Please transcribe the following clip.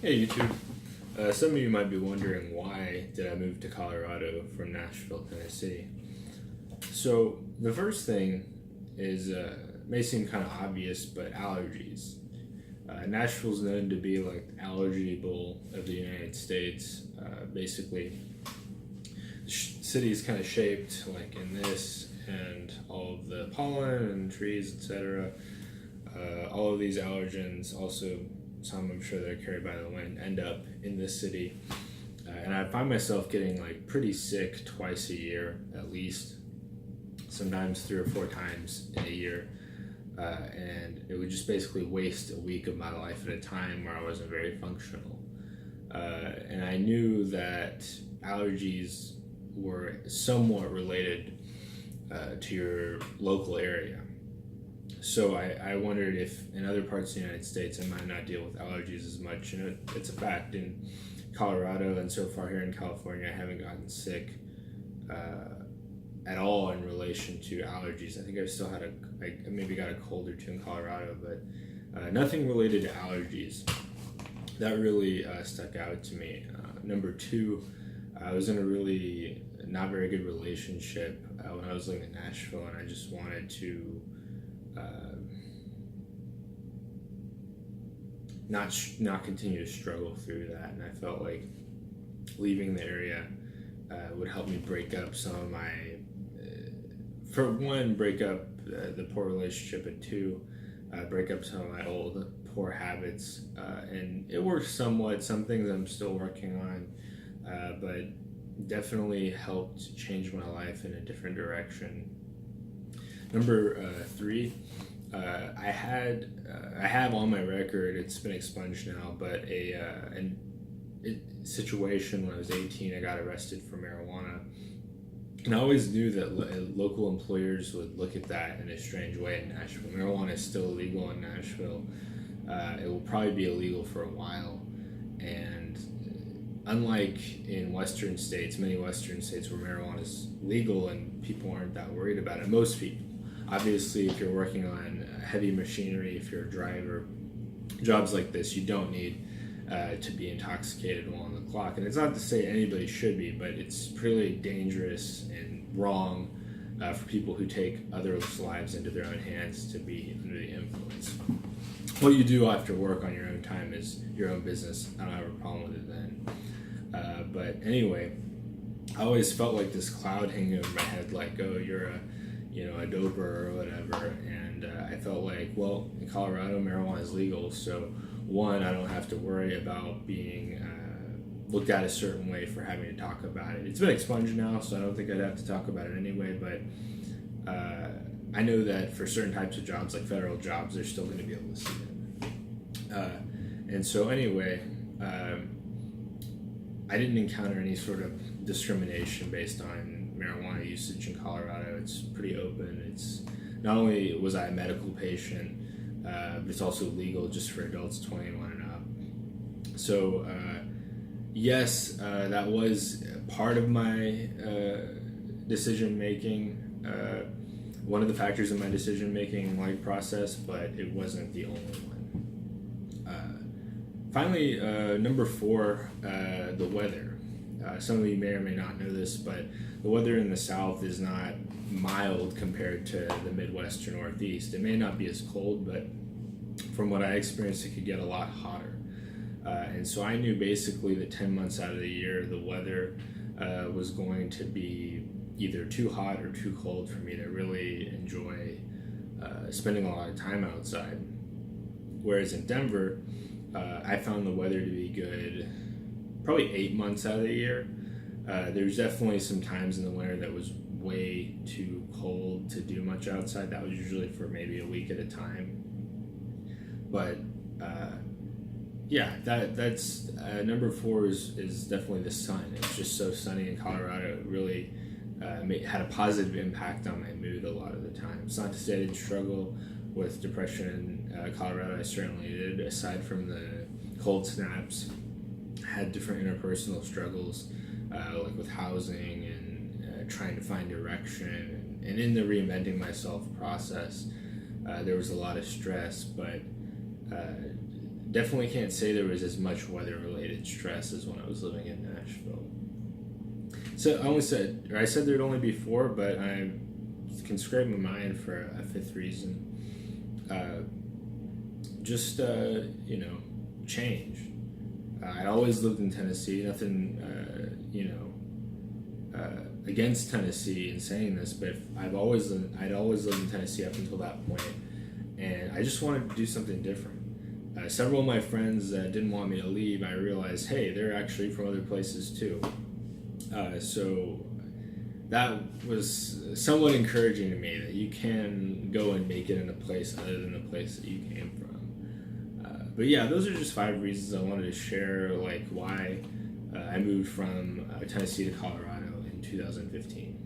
Hey YouTube. Some of you might be wondering, why did I move to Colorado from Nashville, Tennessee? So the first thing is, may seem kind of obvious, but allergies. Nashville's known to be like the allergy bowl of the United States. Basically, the city is kind of shaped like in this, and all of the pollen and trees, etc. All of these allergens, also some I'm sure that are carried by the wind, end up in this city. And I find myself getting like pretty sick twice a year at least, sometimes 3 or 4 times in a year. And it would just basically waste a week of my life at a time where I wasn't very functional. And I knew that allergies were somewhat related to your local area. So I wondered if in other parts of the United States I might not deal with allergies as much. You know, it's a fact in Colorado, and so far here in California, I haven't gotten sick at all in relation to allergies. I think I've still had I maybe got a cold or two in Colorado, but nothing related to allergies. That really stuck out to me. Number two, I was in a really not very good relationship when I was living in Nashville, and I just wanted to not continue to struggle through that, and I felt like leaving the area would help me break up some of my, for one, break up the poor relationship, and two, break up some of my old poor habits. And it worked somewhat. Some things I'm still working on, but definitely helped change my life in a different direction. Number three, I have on my record, it's been expunged now, but a situation when I was 18, I got arrested for marijuana. And I always knew that local employers would look at that in a strange way in Nashville. Marijuana is still illegal in Nashville. It will probably be illegal for a while. And unlike in Western states, many Western states where marijuana is legal and people aren't that worried about it, most people. Obviously, if you're working on heavy machinery, if you're a driver, jobs like this, you don't need to be intoxicated while on the clock. And it's not to say anybody should be, but it's really dangerous and wrong for people who take others' lives into their own hands to be under the influence. What you do after work on your own time is your own business. I don't have a problem with it then. But anyway, I always felt like this cloud hanging over my head, like, oh, you're a doper or whatever. And I felt like, well, in Colorado, marijuana is legal, so one, I don't have to worry about being looked at a certain way for having to talk about it. It's been expunged now, so I don't think I'd have to talk about it anyway, but I know that for certain types of jobs, like federal jobs, they're still going to be able to see it. And so anyway, I didn't encounter any sort of discrimination based on marijuana usage in Colorado. It's pretty open. It's not only was I a medical patient, but it's also legal just for adults 21 and up. So yes, that was part of my decision making, one of the factors in my decision making process, but it wasn't the only one. Finally, number four, the weather. Some of you may or may not know this, but the weather in the South is not mild compared to the Midwest or Northeast. It may not be as cold, but from what I experienced, it could get a lot hotter. And so I knew basically that 10 months out of the year, the weather was going to be either too hot or too cold for me to really enjoy spending a lot of time outside. Whereas in Denver, I found the weather to be good probably 8 months out of the year. There's definitely some times in the winter that was way too cold to do much outside. That was usually for maybe a week at a time. But yeah, that's number four is definitely the sun. It's just so sunny in Colorado. It really had a positive impact on my mood a lot of the time. It's not to say I didn't struggle with depression in Colorado. I certainly did. Aside from the cold snaps, I had different interpersonal struggles, like with housing and trying to find direction. And in the reinventing myself process, there was a lot of stress, but definitely can't say there was as much weather-related stress as when I was living in Nashville. So I said there'd only be four, but I can scrape my mind for a fifth reason. Change. I always lived in Tennessee. Nothing, against Tennessee in saying this, but I'd always lived in Tennessee up until that point, and I just wanted to do something different. Several of my friends didn't want me to leave. I realized, hey, they're actually from other places too. So that was somewhat encouraging to me, that you can go and make it in a place other than the place that you came from. But yeah, those are just 5 reasons I wanted to share, like why I moved from Tennessee to Colorado in 2015.